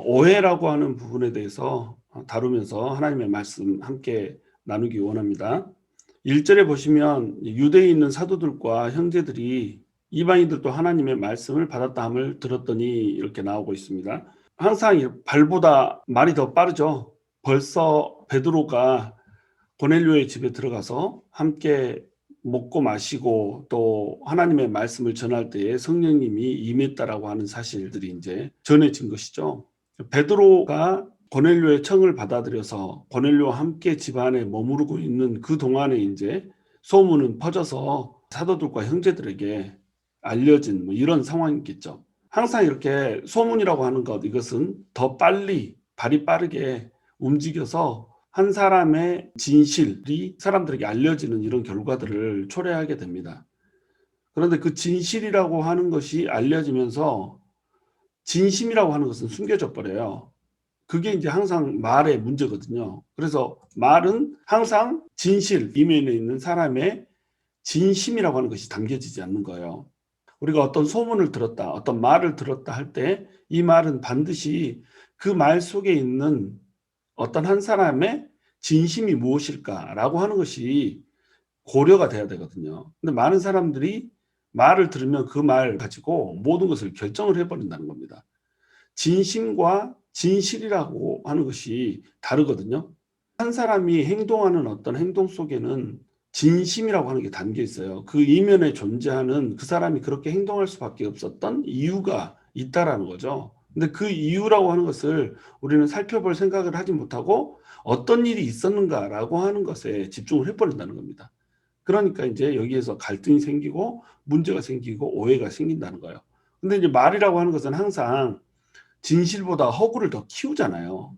오해라고 하는 부분에 대해서 다루면서 하나님의 말씀 함께 나누기 원합니다. 1절에 보시면 유대에 있는 사도들과 형제들이 이방인들도 하나님의 말씀을 받았다함을 들었더니 이렇게 나오고 있습니다. 항상 발보다 말이 더 빠르죠. 벌써 베드로가 고넬료의 집에 들어가서 함께 먹고 마시고 또 하나님의 말씀을 전할 때에 성령님이 임했다라고 하는 사실들이 이제 전해진 것이죠. 베드로가 고넬료의 청을 받아들여서 고넬료와 함께 집안에 머무르고 있는 그 동안에 이제 소문은 퍼져서 사도들과 형제들에게 알려진 이런 상황이겠죠. 항상 이렇게 소문이라고 하는 것, 이것은 더 빨리 발이 빠르게 움직여서 한 사람의 진실이 사람들에게 알려지는 이런 결과들을 초래하게 됩니다. 그런데 그 진실이라고 하는 것이 알려지면서 진심이라고 하는 것은 숨겨져 버려요. 그게 이제 항상 말의 문제거든요. 그래서 말은 항상 진실, 이면에 있는 사람의 진심이라고 하는 것이 담겨지지 않는 거예요. 우리가 어떤 소문을 들었다, 어떤 말을 들었다 할 때 이 말은 반드시 그 말 속에 있는 어떤 한 사람의 진심이 무엇일까라고 하는 것이 고려가 돼야 되거든요. 근데 많은 사람들이 말을 들으면 그 말 가지고 모든 것을 결정을 해버린다는 겁니다. 진심과 진실이라고 하는 것이 다르거든요. 한 사람이 행동하는 어떤 행동 속에는 진심이라고 하는 게 담겨 있어요. 그 이면에 존재하는 그 사람이 그렇게 행동할 수밖에 없었던 이유가 있다라는 거죠. 근데 그 이유라고 하는 것을 우리는 살펴볼 생각을 하지 못하고 어떤 일이 있었는가라고 하는 것에 집중을 해버린다는 겁니다. 그러니까 이제 여기에서 갈등이 생기고 문제가 생기고 오해가 생긴다는 거예요. 근데 이제 말이라고 하는 것은 항상 진실보다 허구를 더 키우잖아요.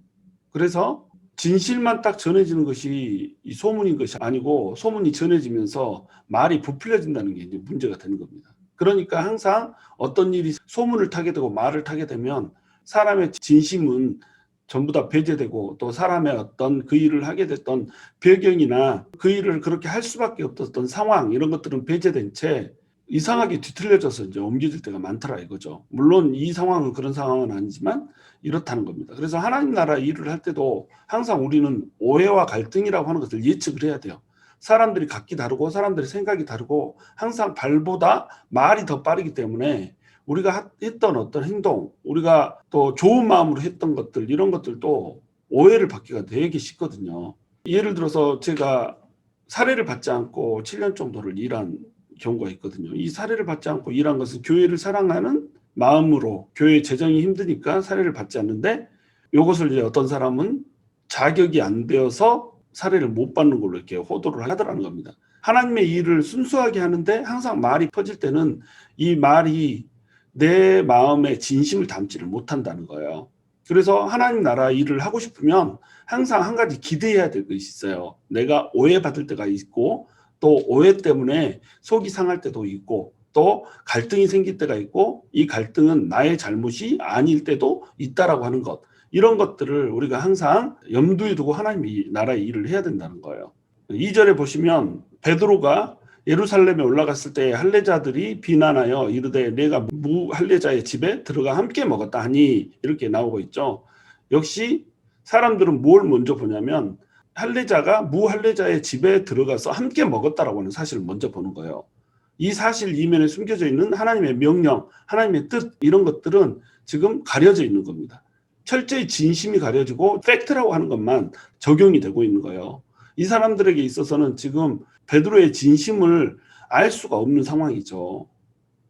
그래서 진실만 딱 전해지는 것이 이 소문인 것이 아니고 소문이 전해지면서 말이 부풀려진다는 게 이제 문제가 되는 겁니다. 그러니까 항상 어떤 일이 소문을 타게 되고 말을 타게 되면 사람의 진심은 전부 다 배제되고 또 사람의 어떤 그 일을 하게 됐던 배경이나 그 일을 그렇게 할 수밖에 없었던 상황 이런 것들은 배제된 채 이상하게 뒤틀려져서 이제 옮겨질 때가 많더라 이거죠. 물론 이 상황은 그런 상황은 아니지만 이렇다는 겁니다. 그래서 하나님 나라 일을 할 때도 항상 우리는 오해와 갈등이라고 하는 것을 예측을 해야 돼요. 사람들이 각기 다르고 사람들의 생각이 다르고 항상 발보다 말이 더 빠르기 때문에 우리가 했던 어떤 행동, 우리가 또 좋은 마음으로 했던 것들 이런 것들도 오해를 받기가 되게 쉽거든요. 예를 들어서 제가 사례를 받지 않고 7년 정도를 일한 경우가 있거든요. 이 사례를 받지 않고 일한 것은 교회를 사랑하는 마음으로 교회 재정이 힘드니까 사례를 받지 않는데 이것을 이제 어떤 사람은 자격이 안 되어서 사례를 못 받는 걸로 이렇게 호도를 하더라는 겁니다. 하나님의 일을 순수하게 하는데 항상 말이 퍼질 때는 이 말이 내 마음의 진심을 담지를 못한다는 거예요. 그래서 하나님 나라 일을 하고 싶으면 항상 한 가지 기대해야 될 것이 있어요. 내가 오해받을 때가 있고 또 오해 때문에 속이 상할 때도 있고 또 갈등이 생길 때가 있고 이 갈등은 나의 잘못이 아닐 때도 있다라고 하는 것. 이런 것들을 우리가 항상 염두에 두고 하나님의 나라의 일을 해야 된다는 거예요. 2절에 보시면 베드로가 예루살렘에 올라갔을 때 할례자들이 비난하여 이르되 내가 무할례자의 집에 들어가 함께 먹었다 하니 이렇게 나오고 있죠. 역시 사람들은 뭘 먼저 보냐면 할례자가 무할례자의 집에 들어가서 함께 먹었다라고 하는 사실을 먼저 보는 거예요. 이 사실 이면에 숨겨져 있는 하나님의 명령, 하나님의 뜻 이런 것들은 지금 가려져 있는 겁니다. 철저히 진심이 가려지고 팩트라고 하는 것만 적용이 되고 있는 거예요. 이 사람들에게 있어서는 지금 베드로의 진심을 알 수가 없는 상황이죠.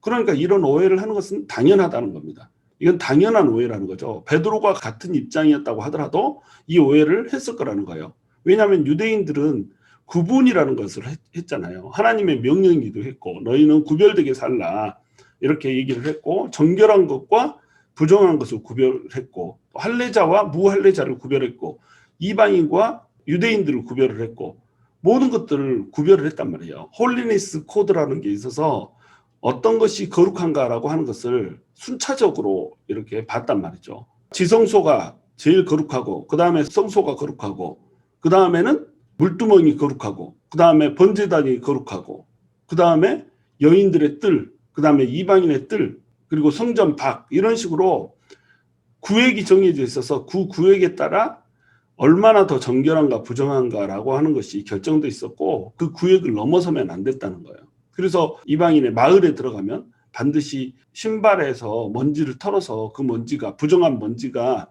그러니까 이런 오해를 하는 것은 당연하다는 겁니다. 이건 당연한 오해라는 거죠. 베드로가 같은 입장이었다고 하더라도 이 오해를 했을 거라는 거예요. 왜냐하면 유대인들은 구분이라는 것을 했잖아요. 하나님의 명령이기도 했고 너희는 구별되게 살라 이렇게 얘기를 했고 정결한 것과 부정한 것을 구별했고 할례자와 무할례자를 구별했고 이방인과 유대인들을 구별을 했고 모든 것들을 구별을 했단 말이에요. 홀리니스 코드라는 게 있어서 어떤 것이 거룩한가라고 하는 것을 순차적으로 이렇게 봤단 말이죠. 지성소가 제일 거룩하고 그 다음에 성소가 거룩하고 그 다음에는 물두멍이 거룩하고 그 다음에 번제단이 거룩하고 그 다음에 여인들의 뜰, 그 다음에 이방인의 뜰, 그리고 성전 밖 이런 식으로 구획이 정해져 있어서 그 구획에 따라 얼마나 더 정결한가 부정한가라고 하는 것이 결정돼 있었고 그 구획을 넘어서면 안 됐다는 거예요. 그래서 이방인의 마을에 들어가면 반드시 신발에서 먼지를 털어서 그 먼지가 부정한 먼지가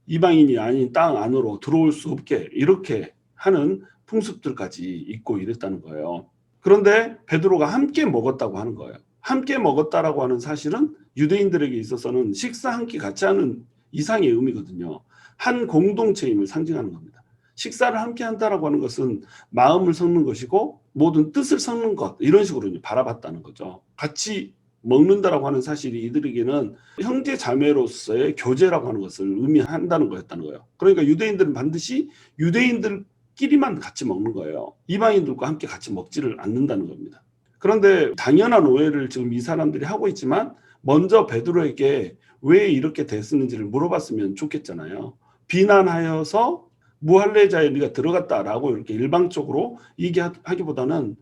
이방인이 아닌 땅 안으로 들어올 수 없게 이렇게 하는 풍습들까지 있고 이랬다는 거예요. 그런데 베드로가 함께 먹었다고 하는 거예요. 함께 먹었다라고 하는 사실은 유대인들에게 있어서는 식사 한 끼 같이 하는 이상의 의미거든요. 한 공동체임을 상징하는 겁니다. 식사를 함께 한다라고 하는 것은 마음을 섞는 것이고 모든 뜻을 섞는 것 이런 식으로 바라봤다는 거죠. 같이 먹는다라고 하는 사실이 이들에게는 형제 자매로서의 교제라고 하는 것을 의미한다는 거였다는 거예요. 그러니까 유대인들은 반드시 유대인들끼리만 같이 먹는 거예요. 이방인들과 함께 같이 먹지를 않는다는 겁니다. 그런데 당연한 오해를 지금 이 사람들이 하고 있지만 먼저 베드로에게 왜 이렇게 됐는지를 물어봤으면 좋겠잖아요. 비난하여서 무할례자에 네가 들어갔다라고 이렇게 일방적으로 얘기하기보다는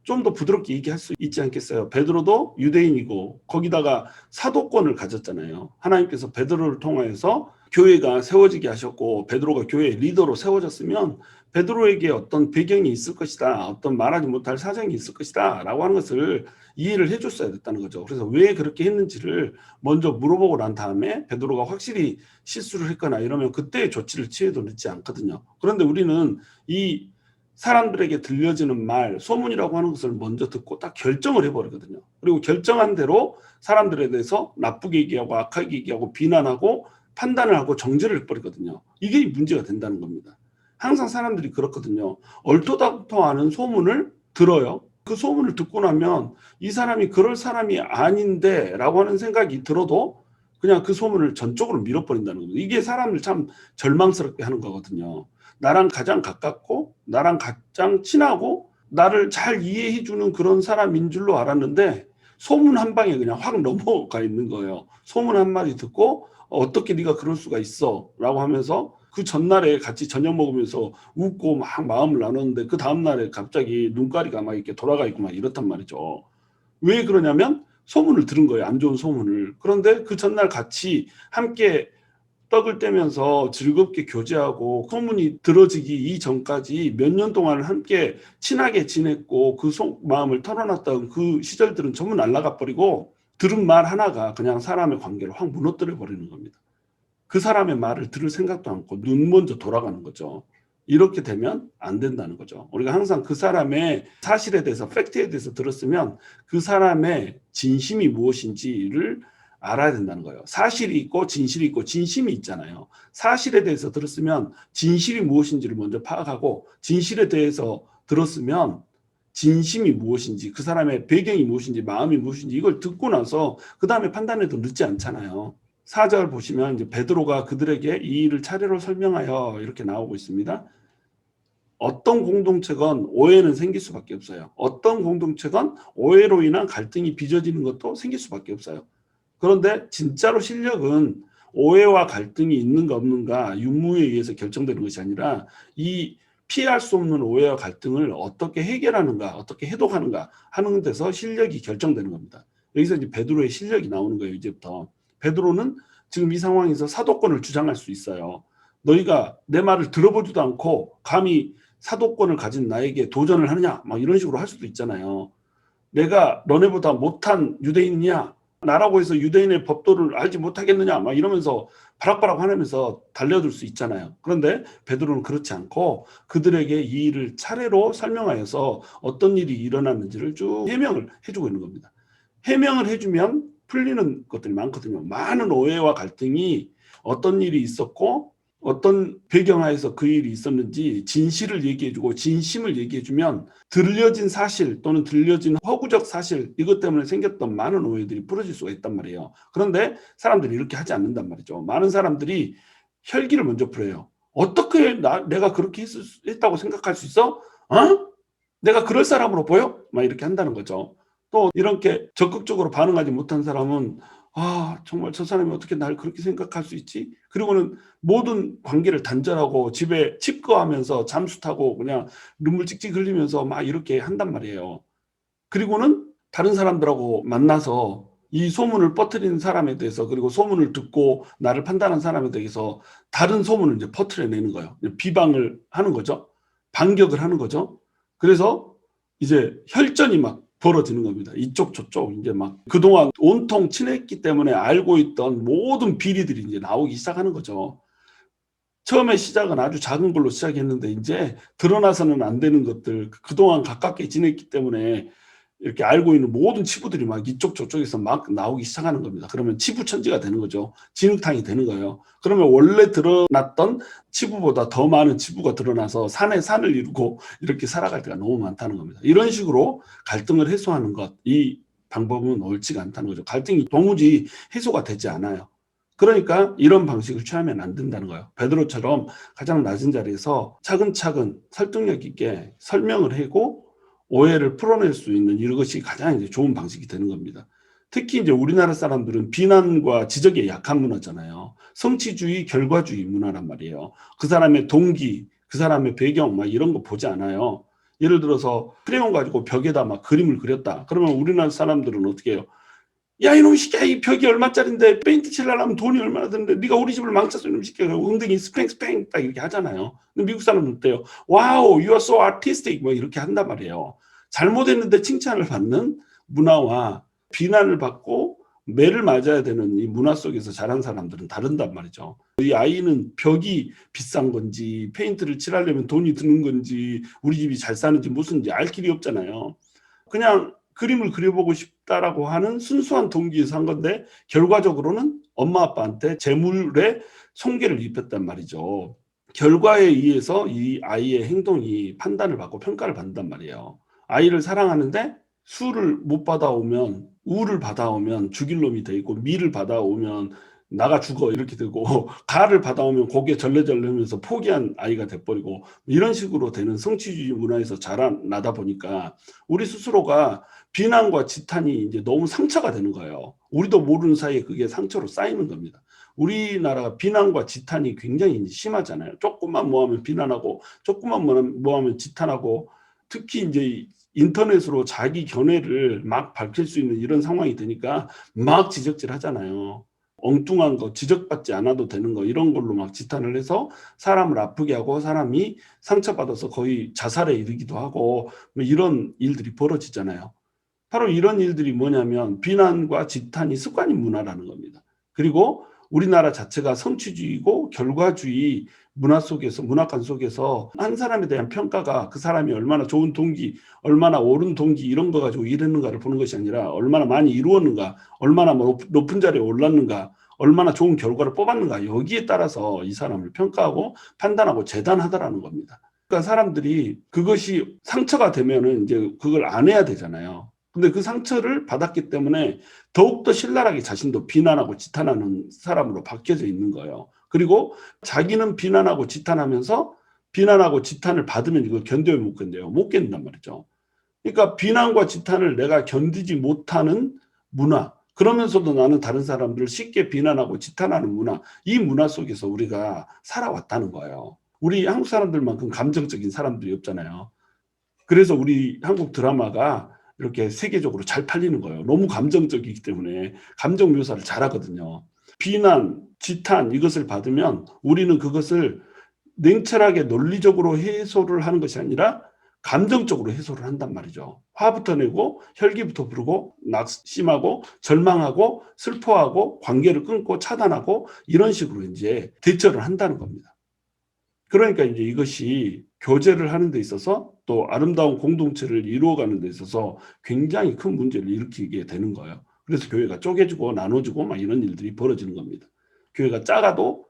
좀 더 부드럽게 얘기할 수 있지 않겠어요? 베드로도 유대인이고 거기다가 사도권을 가졌잖아요. 하나님께서 베드로를 통하여서 교회가 세워지게 하셨고 베드로가 교회의 리더로 세워졌으면 베드로에게 어떤 배경이 있을 것이다. 어떤 말하지 못할 사정이 있을 것이다. 라고 하는 것을 이해를 해줬어야 됐다는 거죠. 그래서 왜 그렇게 했는지를 먼저 물어보고 난 다음에 베드로가 확실히 실수를 했거나 이러면 그때 조치를 취해도 늦지 않거든요. 그런데 우리는 이 사람들에게 들려지는 말, 소문이라고 하는 것을 먼저 듣고 딱 결정을 해버리거든요. 그리고 결정한 대로 사람들에 대해서 나쁘게 얘기하고 악하게 얘기하고 비난하고 판단을 하고 정죄를 해버리거든요. 이게 문제가 된다는 겁니다. 항상 사람들이 그렇거든요. 얼토당토하는 소문을 들어요. 그 소문을 듣고 나면 이 사람이 그럴 사람이 아닌데 라고 하는 생각이 들어도 그냥 그 소문을 전적으로 밀어버린다는 겁니다. 이게 사람을 참 절망스럽게 하는 거거든요. 나랑 가장 가깝고 나랑 가장 친하고 나를 잘 이해해 주는 그런 사람인 줄로 알았는데 소문 한 방에 그냥 확 넘어가 있는 거예요. 소문 한 마디 듣고 어떻게 네가 그럴 수가 있어 라고 하면서 그 전날에 같이 저녁 먹으면서 웃고 막 마음을 나눴는데 그 다음날에 갑자기 눈가리가 막 이렇게 돌아가 있고 막 이렇단 말이죠. 왜 그러냐면 소문을 들은 거예요. 안 좋은 소문을. 그런데 그 전날 같이 함께 떡을 떼면서 즐겁게 교제하고 소문이 들어지기 이전까지 몇 년 동안 함께 친하게 지냈고 그 마음을 털어놨던 그 시절들은 전부 날아가 버리고 들은 말 하나가 그냥 사람의 관계를 확 무너뜨려 버리는 겁니다. 그 사람의 말을 들을 생각도 않고 눈 먼저 돌아가는 거죠. 이렇게 되면 안 된다는 거죠. 우리가 항상 그 사람의 사실에 대해서 팩트에 대해서 들었으면 그 사람의 진심이 무엇인지를 알아야 된다는 거예요. 사실이 있고 진실이 있고 진심이 있잖아요. 사실에 대해서 들었으면 진실이 무엇인지를 먼저 파악하고 진실에 대해서 들었으면 진심이 무엇인지 그 사람의 배경이 무엇인지 마음이 무엇인지 이걸 듣고 나서 그 다음에 판단해도 늦지 않잖아요. 4절 보시면 이제 베드로가 그들에게 이 일을 차례로 설명하여 이렇게 나오고 있습니다. 어떤 공동체건 오해는 생길 수밖에 없어요. 어떤 공동체건 오해로 인한 갈등이 빚어지는 것도 생길 수밖에 없어요. 그런데 진짜로 실력은 오해와 갈등이 있는가 없는가 유무에 의해서 결정되는 것이 아니라 이 피할 수 없는 오해와 갈등을 어떻게 해결하는가 어떻게 해독하는가 하는 데서 실력이 결정되는 겁니다. 여기서 이제 베드로의 실력이 나오는 거예요. 이제부터 베드로는 지금 이 상황에서 사도권을 주장할 수 있어요. 너희가 내 말을 들어보지도 않고 감히 사도권을 가진 나에게 도전을 하느냐 막 이런 식으로 할 수도 있잖아요. 내가 너네보다 못한 유대인이냐 나라고 해서 유대인의 법도를 알지 못하겠느냐 막 이러면서 바락바락 화내면서 달려들 수 있잖아요. 그런데 베드로는 그렇지 않고 그들에게 이 일을 차례로 설명하여서 어떤 일이 일어났는지를 쭉 해명을 해주고 있는 겁니다. 해명을 해주면 풀리는 것들이 많거든요. 많은 오해와 갈등이 어떤 일이 있었고 어떤 배경하에서 그 일이 있었는지 진실을 얘기해주고 진심을 얘기해주면 들려진 사실 또는 들려진 허구적 사실 이것 때문에 생겼던 많은 오해들이 풀어질 수가 있단 말이에요. 그런데 사람들이 이렇게 하지 않는단 말이죠. 많은 사람들이 혈기를 먼저 풀어요. 어떻게 내가 그렇게 했다고 생각할 수 있어? 내가 그럴 사람으로 보여? 막 이렇게 한다는 거죠. 또 이렇게 적극적으로 반응하지 못한 사람은 정말 저 사람이 어떻게 날 그렇게 생각할 수 있지? 그리고는 모든 관계를 단절하고 집에 칩거하면서 잠수 타고 그냥 눈물 찍찍 흘리면서 막 이렇게 한단 말이에요. 그리고는 다른 사람들하고 만나서 이 소문을 퍼뜨리는 사람에 대해서, 그리고 소문을 듣고 나를 판단한 사람에 대해서 다른 소문을 이제 퍼뜨려내는 거예요. 비방을 하는 거죠. 반격을 하는 거죠. 그래서 이제 혈전이 막 벌어지는 겁니다. 이쪽 저쪽 이제 막 그동안 온통 친했기 때문에 알고 있던 모든 비리들이 이제 나오기 시작하는 거죠. 처음에 시작은 아주 작은 걸로 시작했는데 이제 드러나서는 안 되는 것들, 그동안 가깝게 지냈기 때문에 이렇게 알고 있는 모든 치부들이 막 이쪽 저쪽에서 막 나오기 시작하는 겁니다. 그러면 치부천지가 되는 거죠. 진흙탕이 되는 거예요. 그러면 원래 드러났던 치부보다 더 많은 치부가 드러나서 산에 산을 이루고 이렇게 살아갈 때가 너무 많다는 겁니다. 이런 식으로 갈등을 해소하는 것, 이 방법은 옳지가 않다는 거죠. 갈등이 도무지 해소가 되지 않아요. 그러니까 이런 방식을 취하면 안 된다는 거예요. 베드로처럼 가장 낮은 자리에서 차근차근 설득력 있게 설명을 하고 오해를 풀어낼 수 있는 이것이 가장 이제 좋은 방식이 되는 겁니다. 특히 이제 우리나라 사람들은 비난과 지적에 약한 문화잖아요. 성취주의, 결과주의 문화란 말이에요. 그 사람의 동기, 그 사람의 배경 막 이런 거 보지 않아요. 예를 들어서 크레용 가지고 벽에다 막 그림을 그렸다. 그러면 우리나라 사람들은 어떻게 해요? 야 이놈 새끼야, 이 벽이 얼마짜린데 페인트 칠하려면 돈이 얼마나 드는데 네가 우리 집을 망쳤어 이놈 새끼야. 엉덩이 스팽스팽 딱 이렇게 하잖아요. 근데 미국 사람은 어때요? 와우, you are so artistic 뭐 이렇게 한단 말이에요. 잘못했는데 칭찬을 받는 문화와 비난을 받고 매를 맞아야 되는 이 문화 속에서 자란 사람들은 다른단 말이죠. 이 아이는 벽이 비싼 건지 페인트를 칠하려면 돈이 드는 건지 우리 집이 잘 사는지 무슨지 알 길이 없잖아요. 그냥 그림을 그려보고 싶다라고 하는 순수한 동기에서 한 건데 결과적으로는 엄마 아빠한테 재물의 손괴를 입혔단 말이죠. 결과에 의해서 이 아이의 행동이 판단을 받고 평가를 받는단 말이에요. 아이를 사랑하는데 수를 못 받아오면, 우를 받아오면 죽일 놈이 돼 있고, 미를 받아오면 나가 죽어 이렇게 되고, 가를 받아오면 고개 절레절레 하면서 포기한 아이가 돼버리고, 이런 식으로 되는 성취주의 문화에서 자라나다 보니까 우리 스스로가 비난과 지탄이 이제 너무 상처가 되는 거예요. 우리도 모르는 사이에 그게 상처로 쌓이는 겁니다. 우리나라가 비난과 지탄이 굉장히 심하잖아요. 조금만 뭐하면 비난하고, 조금만 뭐하면 지탄하고, 특히 이제 인터넷으로 자기 견해를 막 밝힐 수 있는 이런 상황이 되니까 막 지적질 하잖아요. 엉뚱한 거, 지적받지 않아도 되는 거, 이런 걸로 막 지탄을 해서 사람을 아프게 하고 사람이 상처받아서 거의 자살에 이르기도 하고 뭐 이런 일들이 벌어지잖아요. 바로 이런 일들이 뭐냐면 비난과 지탄이 습관인 문화라는 겁니다. 그리고 우리나라 자체가 성취주의고 결과주의 문화 속에서, 문화관 속에서 한 사람에 대한 평가가 그 사람이 얼마나 좋은 동기, 얼마나 옳은 동기 이런 거 가지고 이랬는가를 보는 것이 아니라 얼마나 많이 이루었는가, 얼마나 높은 자리에 올랐는가, 얼마나 좋은 결과를 뽑았는가, 여기에 따라서 이 사람을 평가하고 판단하고 재단하더라는 겁니다. 그러니까 사람들이 그것이 상처가 되면은 이제 그걸 안 해야 되잖아요. 근데 그 상처를 받았기 때문에 더욱더 신랄하게 자신도 비난하고 지탄하는 사람으로 바뀌어져 있는 거예요. 그리고 자기는 비난하고 지탄하면서 비난하고 지탄을 받으면 이걸 견뎌요, 못 견뎌요? 못 견딘단 말이죠. 그러니까 비난과 지탄을 내가 견디지 못하는 문화, 그러면서도 나는 다른 사람들을 쉽게 비난하고 지탄하는 문화, 이 문화 속에서 우리가 살아왔다는 거예요. 우리 한국 사람들만큼 감정적인 사람들이 없잖아요. 그래서 우리 한국 드라마가 이렇게 세계적으로 잘 팔리는 거예요. 너무 감정적이기 때문에 감정 묘사를 잘하거든요. 비난, 지탄 이것을 받으면 우리는 그것을 냉철하게 논리적으로 해소를 하는 것이 아니라 감정적으로 해소를 한단 말이죠. 화부터 내고 혈기부터 부르고 낙심하고 절망하고 슬퍼하고 관계를 끊고 차단하고 이런 식으로 이제 대처를 한다는 겁니다. 그러니까 이제 이것이 교제를 하는 데 있어서 또 아름다운 공동체를 이루어가는 데 있어서 굉장히 큰 문제를 일으키게 되는 거예요. 그래서 교회가 쪼개지고 나눠지고 막 이런 일들이 벌어지는 겁니다. 교회가 작아도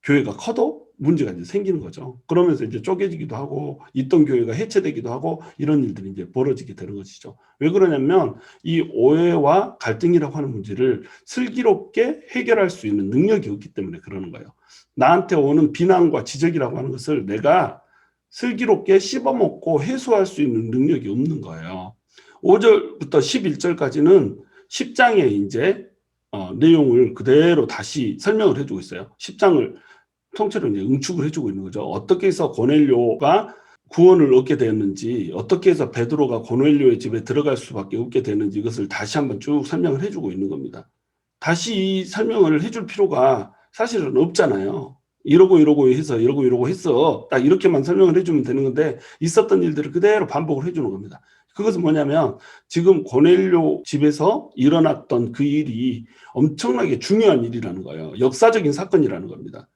교회가 커도 문제가 이제 생기는 거죠. 그러면서 이제 쪼개지기도 하고 있던 교회가 해체되기도 하고 이런 일들이 이제 벌어지게 되는 것이죠. 왜 그러냐면 이 오해와 갈등이라고 하는 문제를 슬기롭게 해결할 수 있는 능력이 없기 때문에 그러는 거예요. 나한테 오는 비난과 지적이라고 하는 것을 내가 슬기롭게 씹어먹고 해소할 수 있는 능력이 없는 거예요. 5절부터 11절까지는 10장의 이제 내용을 그대로 다시 설명을 해주고 있어요. 10장을 통째로 이제 응축을 해주고 있는 거죠. 어떻게 해서 고넬료가 구원을 얻게 되었는지, 어떻게 해서 베드로가 고넬료의 집에 들어갈 수밖에 없게 되는지 이것을 다시 한번 쭉 설명을 해주고 있는 겁니다. 다시 이 설명을 해줄 필요가 사실은 없잖아요. 이러고 해서 이러고 했어. 딱 이렇게만 설명을 해주면 되는 건데 있었던 일들을 그대로 반복을 해주는 겁니다. 그것은 뭐냐면 지금 고넬료 집에서 일어났던 그 일이 엄청나게 중요한 일이라는 거예요. 역사적인 사건이라는 겁니다.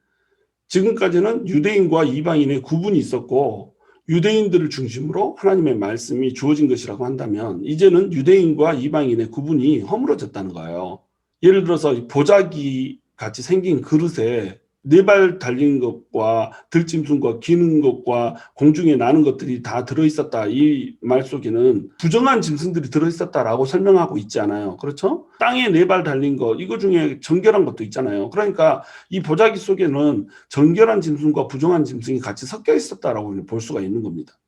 지금까지는 유대인과 이방인의 구분이 있었고 유대인들을 중심으로 하나님의 말씀이 주어진 것이라고 한다면 이제는 유대인과 이방인의 구분이 허물어졌다는 거예요. 예를 들어서 보자기 같이 생긴 그릇에 4발 달린 것과 들짐승과 기는 것과 공중에 나는 것들이 다 들어있었다. 이 말 속에는 부정한 짐승들이 들어있었다라고 설명하고 있지 않아요. 그렇죠? 땅에 4발 달린 것, 이거 중에 정결한 것도 있잖아요. 그러니까 이 보자기 속에는 정결한 짐승과 부정한 짐승이 같이 섞여 있었다라고 볼 수가 있는 겁니다.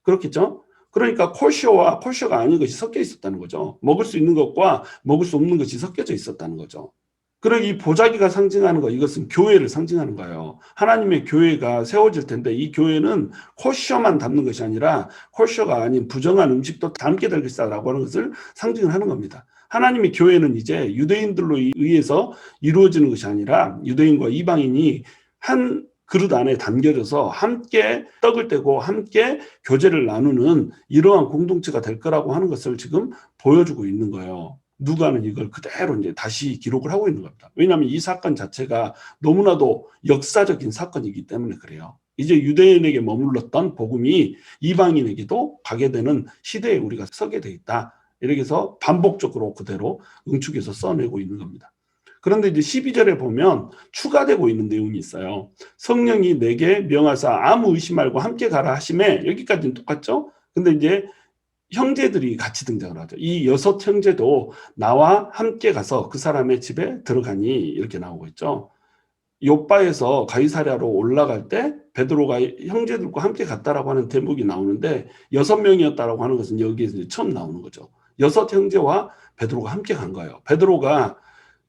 그렇겠죠? 그러니까 코셔와 코셔가 아닌 것이 섞여 있었다는 거죠. 먹을 수 있는 것과 먹을 수 없는 것이 섞여져 있었다는 거죠. 그리고 이 보자기가 상징하는 거, 이것은 교회를 상징하는 거예요. 하나님의 교회가 세워질 텐데 이 교회는 코셔만 담는 것이 아니라 코셔가 아닌 부정한 음식도 담게 될 것이다라고 하는 것을 상징을 하는 겁니다. 하나님의 교회는 이제 유대인들로 의해서 이루어지는 것이 아니라 유대인과 이방인이 한 그릇 안에 담겨져서 함께 떡을 떼고 함께 교제를 나누는 이러한 공동체가 될 거라고 하는 것을 지금 보여주고 있는 거예요. 누가는 이걸 그대로 이제 다시 기록을 하고 있는 겁니다. 왜냐하면 이 사건 자체가 너무나도 역사적인 사건이기 때문에 그래요. 이제 유대인에게 머물렀던 복음이 이방인에게도 가게 되는 시대에 우리가 서게 돼 있다. 이렇게 해서 반복적으로 그대로 응축해서 써내고 있는 겁니다. 그런데 이제 12절에 보면 추가되고 있는 내용이 있어요. 성령이 내게 명하사 아무 의심 말고 함께 가라 하심에, 여기까지는 똑같죠? 근데 이제 형제들이 같이 등장을 하죠. 이 6 형제도 나와 함께 가서 그 사람의 집에 들어가니 이렇게 나오고 있죠. 욥바에서 가이사랴로 올라갈 때 베드로가 형제들과 함께 갔다라고 하는 대목이 나오는데 6명이었다라고 하는 것은 여기에서 이제 처음 나오는 거죠. 6 형제와 베드로가 함께 간 거예요. 베드로가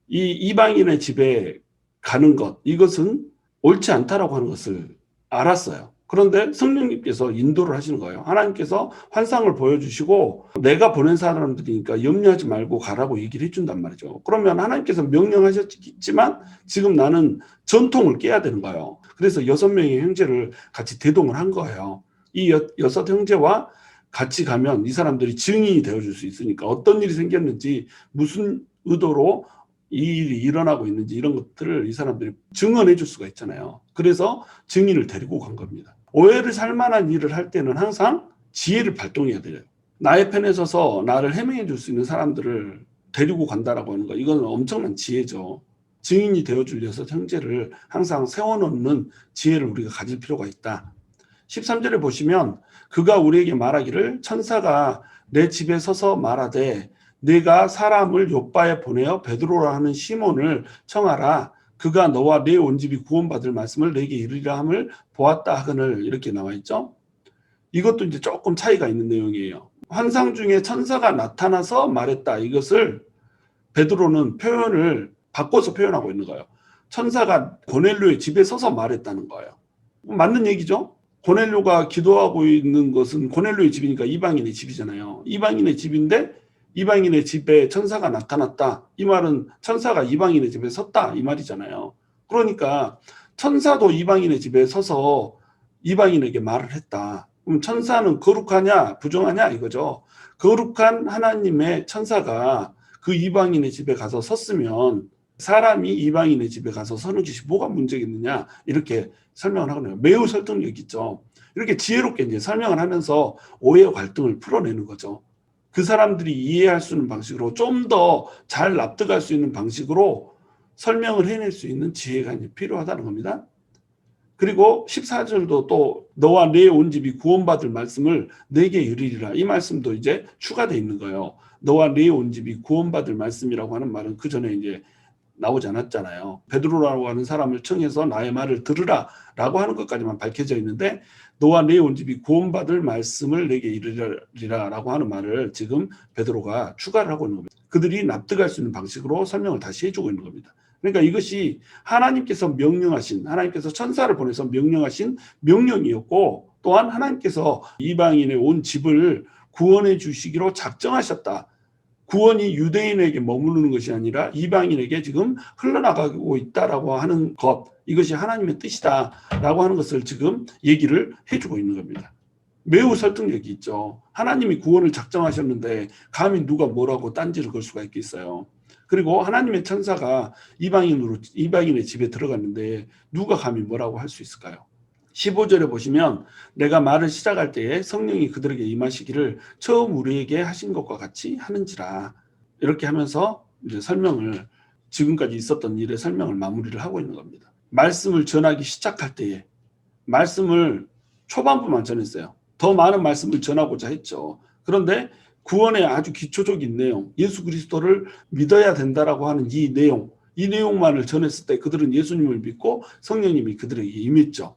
이 이방인의 집에 가는 것, 이것은 옳지 않다라고 하는 것을 알았어요. 그런데 성령님께서 인도를 하시는 거예요. 하나님께서 환상을 보여주시고 내가 보낸 사람들이니까 염려하지 말고 가라고 얘기를 해준단 말이죠. 그러면 하나님께서 명령하셨지만 지금 나는 전통을 깨야 되는 거예요. 그래서 6명의 형제를 같이 대동을 한 거예요. 이 6 형제와 같이 가면 이 사람들이 증인이 되어줄 수 있으니까 어떤 일이 생겼는지 무슨 의도로 이 일이 일어나고 있는지 이런 것들을 이 사람들이 증언해 줄 수가 있잖아요. 그래서 증인을 데리고 간 겁니다. 오해를 살 만한 일을 할 때는 항상 지혜를 발동해야 돼요. 나의 편에 서서 나를 해명해 줄 수 있는 사람들을 데리고 간다라고 하는 거, 이건 엄청난 지혜죠. 증인이 되어줄 6 형제를 항상 세워놓는 지혜를 우리가 가질 필요가 있다. 13절에 보시면 그가 우리에게 말하기를 천사가 내 집에 서서 말하되 네가 사람을 욥바에 보내어 베드로라 하는 시몬을 청하라. 그가 너와 네 온 집이 구원받을 말씀을 내게 이르리라 함을 보았다 하거늘, 이렇게 나와 있죠. 이것도 이제 조금 차이가 있는 내용이에요. 환상 중에 천사가 나타나서 말했다, 이것을 베드로는 표현을 바꿔서 표현하고 있는 거예요. 천사가 고넬료의 집에 서서 말했다는 거예요. 맞는 얘기죠. 고넬료가 기도하고 있는 것은 고넬료의 집이니까 이방인의 집이잖아요. 이방인의 집인데 이방인의 집에 천사가 나타났다. 이 말은 천사가 이방인의 집에 섰다, 이 말이잖아요. 그러니까 천사도 이방인의 집에 서서 이방인에게 말을 했다. 그럼 천사는 거룩하냐 부정하냐 이거죠. 거룩한 하나님의 천사가 그 이방인의 집에 가서 섰으면 사람이 이방인의 집에 가서 서는 것이 뭐가 문제겠느냐, 이렇게 설명을 하거든요. 매우 설득력 있죠. 이렇게 지혜롭게 이제 설명을 하면서 오해와 갈등을 풀어내는 거죠. 그 사람들이 이해할 수 있는 방식으로 좀 더 잘 납득할 수 있는 방식으로 설명을 해낼 수 있는 지혜가 이제 필요하다는 겁니다. 그리고 14절도 또 너와 네 온 집이 구원받을 말씀을 내게 이르리라, 이 말씀도 이제 추가되어 있는 거예요. 너와 네 온 집이 구원받을 말씀이라고 하는 말은 그 전에 이제 나오지 않았잖아요. 베드로라고 하는 사람을 청해서 나의 말을 들으라 라고 하는 것까지만 밝혀져 있는데 너와 네 온 집이 구원받을 말씀을 내게 이르리라 라고 하는 말을 지금 베드로가 추가를 하고 있는 겁니다. 그들이 납득할 수 있는 방식으로 설명을 다시 해주고 있는 겁니다. 그러니까 이것이 하나님께서 명령하신, 하나님께서 천사를 보내서 명령하신 명령이었고 또한 하나님께서 이방인의 온 집을 구원해 주시기로 작정하셨다. 구원이 유대인에게 머무르는 것이 아니라 이방인에게 지금 흘러나가고 있다라고 하는 것, 이것이 하나님의 뜻이다라고 하는 것을 지금 얘기를 해주고 있는 겁니다. 매우 설득력이 있죠. 하나님이 구원을 작정하셨는데 감히 누가 뭐라고 딴지를 걸 수가 있겠어요. 그리고 하나님의 천사가 이방인의 집에 들어갔는데 누가 감히 뭐라고 할 수 있을까요? 15절에 보시면 내가 말을 시작할 때에 성령이 그들에게 임하시기를 처음 우리에게 하신 것과 같이 하는지라. 이렇게 하면서 이제 설명을, 지금까지 있었던 일의 설명을 마무리를 하고 있는 겁니다. 말씀을 전하기 시작할 때에 말씀을 초반부만 전했어요. 더 많은 말씀을 전하고자 했죠. 그런데 구원의 아주 기초적인 내용, 예수 그리스도를 믿어야 된다라고 하는 이 내용만을 전했을 때 그들은 예수님을 믿고 성령님이 그들에게 임했죠.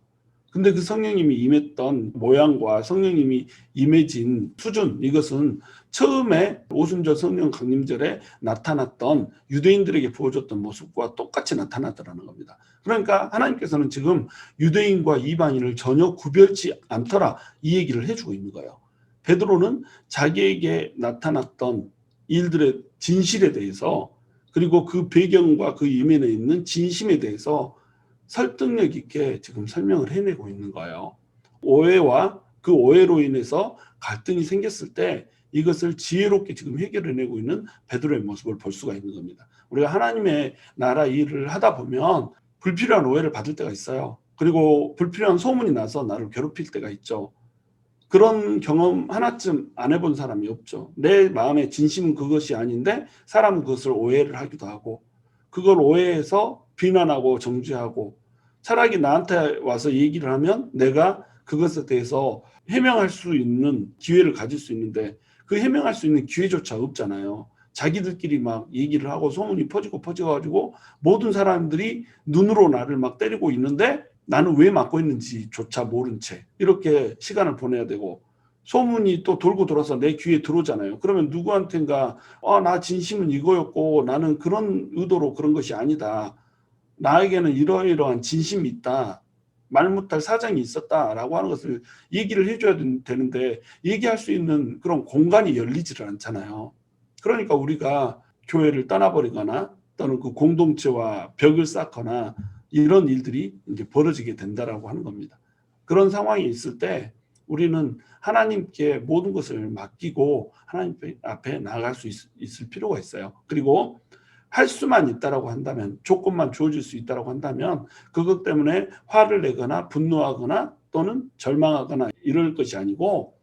근데 그 성령님이 임했던 모양과 성령님이 임해진 수준, 이것은 처음에 오순절 성령 강림절에 나타났던 유대인들에게 보여줬던 모습과 똑같이 나타났다는 겁니다. 그러니까 하나님께서는 지금 유대인과 이방인을 전혀 구별치 않더라, 이 얘기를 해주고 있는 거예요. 베드로는 자기에게 나타났던 일들의 진실에 대해서, 그리고 그 배경과 그 이면에 있는 진심에 대해서 설득력 있게 지금 설명을 해내고 있는 거예요. 오해와 그 오해로 인해서 갈등이 생겼을 때 이것을 지혜롭게 지금 해결해내고 있는 베드로의 모습을 볼 수가 있는 겁니다. 우리가 하나님의 나라 일을 하다 보면 불필요한 오해를 받을 때가 있어요. 그리고 불필요한 소문이 나서 나를 괴롭힐 때가 있죠. 그런 경험 하나쯤 안 해본 사람이 없죠. 내 마음의 진심은 그것이 아닌데 사람은 그것을 오해를 하기도 하고, 그걸 오해해서 비난하고 정죄하고, 차라리 나한테 와서 얘기를 하면 내가 그것에 대해서 해명할 수 있는 기회를 가질 수 있는데 그 해명할 수 있는 기회조차 없잖아요. 자기들끼리 막 얘기를 하고 소문이 퍼져가지고 모든 사람들이 눈으로 나를 막 때리고 있는데 나는 왜 맞고 있는지조차 모른 채 이렇게 시간을 보내야 되고, 소문이 또 돌고 돌아서 내 귀에 들어오잖아요. 그러면 누구한텐가 나 진심은 이거였고 나는 그런 의도로 그런 것이 아니다, 나에게는 이러이러한 진심이 있다, 말 못할 사정이 있었다라고 하는 것을 얘기를 해줘야 되는데 얘기할 수 있는 그런 공간이 열리지를 않잖아요. 그러니까 우리가 교회를 떠나버리거나 또는 그 공동체와 벽을 쌓거나 이런 일들이 이제 벌어지게 된다라고 하는 겁니다. 그런 상황이 있을 때 우리는 하나님께 모든 것을 맡기고 하나님 앞에 나아갈 수 있을 필요가 있어요. 그리고 할 수만 있다라고 한다면, 조건만 주어질 수 있다라고 한다면 그것 때문에 화를 내거나 분노하거나 또는 절망하거나 이럴 것이 아니고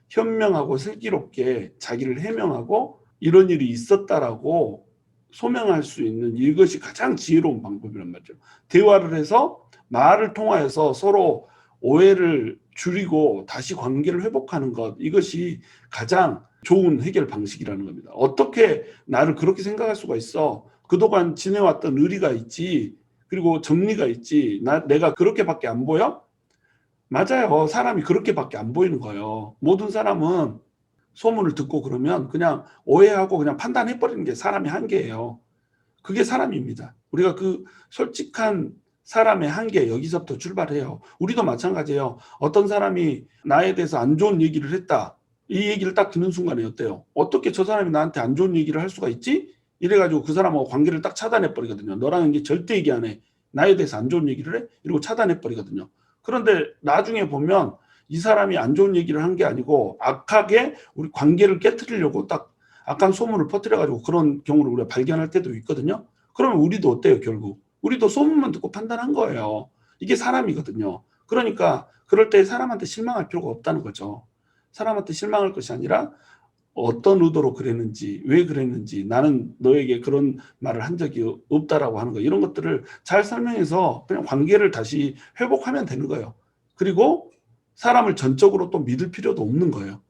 현명하고 슬기롭게 자기를 해명하고 이런 일이 있었다라고 소명할 수 있는, 이것이 가장 지혜로운 방법이란 말이죠. 대화를 해서 말을 통하여서 서로 오해를 줄이고 다시 관계를 회복하는 것, 이것이 가장 좋은 해결 방식이라는 겁니다. 어떻게 나를 그렇게 생각할 수가 있어? 그동안 지내왔던 의리가 있지, 그리고 정리가 있지, 내가 그렇게밖에 안 보여? 맞아요. 사람이 그렇게밖에 안 보이는 거예요. 모든 사람은 소문을 듣고 그러면 그냥 오해하고 그냥 판단해버리는 게 사람의 한계예요. 그게 사람입니다. 우리가 그 솔직한 사람의 한계, 여기서부터 출발해요. 우리도 마찬가지예요. 어떤 사람이 나에 대해서 안 좋은 얘기를 했다, 이 얘기를 딱 듣는 순간에 어때요? 어떻게 저 사람이 나한테 안 좋은 얘기를 할 수가 있지? 이래가지고 그 사람하고 관계를 딱 차단해버리거든요. 너랑 이제 절대 얘기 안 해. 나에 대해서 안 좋은 얘기를 해? 이러고 차단해버리거든요. 그런데 나중에 보면 이 사람이 안 좋은 얘기를 한 게 아니고 악하게 우리 관계를 깨트리려고 딱 악한 소문을 퍼뜨려가지고 그런 경우를 우리가 발견할 때도 있거든요. 그러면 우리도 어때요? 결국 우리도 소문만 듣고 판단한 거예요. 이게 사람이거든요. 그러니까 그럴 때 사람한테 실망할 필요가 없다는 거죠. 사람한테 실망할 것이 아니라 어떤 의도로 그랬는지, 왜 그랬는지, 나는 너에게 그런 말을 한 적이 없다라고 하는 거, 이런 것들을 잘 설명해서 그냥 관계를 다시 회복하면 되는 거예요. 그리고 사람을 전적으로 또 믿을 필요도 없는 거예요.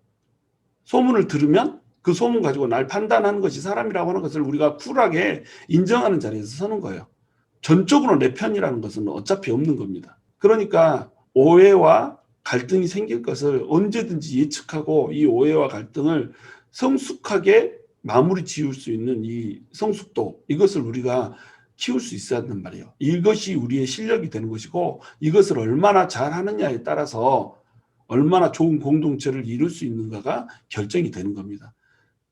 소문을 들으면 그 소문 가지고 날 판단하는 것이 사람이라고 하는 것을 우리가 쿨하게 인정하는 자리에서 서는 거예요. 전적으로 내 편이라는 것은 어차피 없는 겁니다. 그러니까 오해와 갈등이 생길 것을 언제든지 예측하고 이 오해와 갈등을 성숙하게 마무리 지을 수 있는 이 성숙도, 이것을 우리가 키울 수 있어야 한단 말이에요. 이것이 우리의 실력이 되는 것이고, 이것을 얼마나 잘하느냐에 따라서 얼마나 좋은 공동체를 이룰 수 있는가가 결정이 되는 겁니다.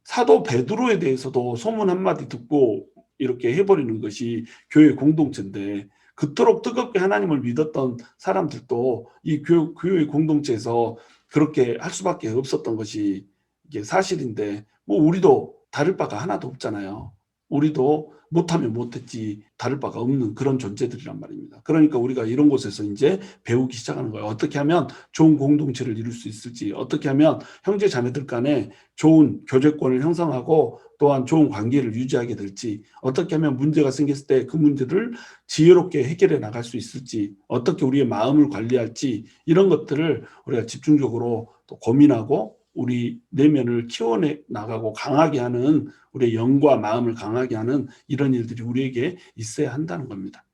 사도 베드로에 대해서도 소문 한마디 듣고 이렇게 해버리는 것이 교회 공동체인데, 그토록 뜨겁게 하나님을 믿었던 사람들도 이 교회 공동체에서 그렇게 할 수밖에 없었던 것이 이게 사실인데, 뭐 우리도 다를 바가 하나도 없잖아요. 우리도 못하면 못했지 다를 바가 없는 그런 존재들이란 말입니다. 그러니까 우리가 이런 곳에서 이제 배우기 시작하는 거예요. 어떻게 하면 좋은 공동체를 이룰 수 있을지, 어떻게 하면 형제 자매들 간에 좋은 교제권을 형성하고 또한 좋은 관계를 유지하게 될지, 어떻게 하면 문제가 생겼을 때 그 문제를 지혜롭게 해결해 나갈 수 있을지, 어떻게 우리의 마음을 관리할지, 이런 것들을 우리가 집중적으로 또 고민하고 우리 내면을 키워내 나가고 강하게 하는, 우리의 영과 마음을 강하게 하는 이런 일들이 우리에게 있어야 한다는 겁니다.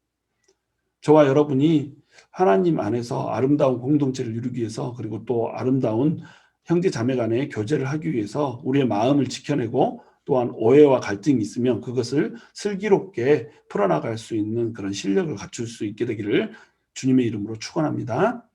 저와 여러분이 하나님 안에서 아름다운 공동체를 이루기 위해서, 그리고 또 아름다운 형제 자매 간의 교제를 하기 위해서 우리의 마음을 지켜내고, 또한 오해와 갈등이 있으면 그것을 슬기롭게 풀어나갈 수 있는 그런 실력을 갖출 수 있게 되기를 주님의 이름으로 축원합니다.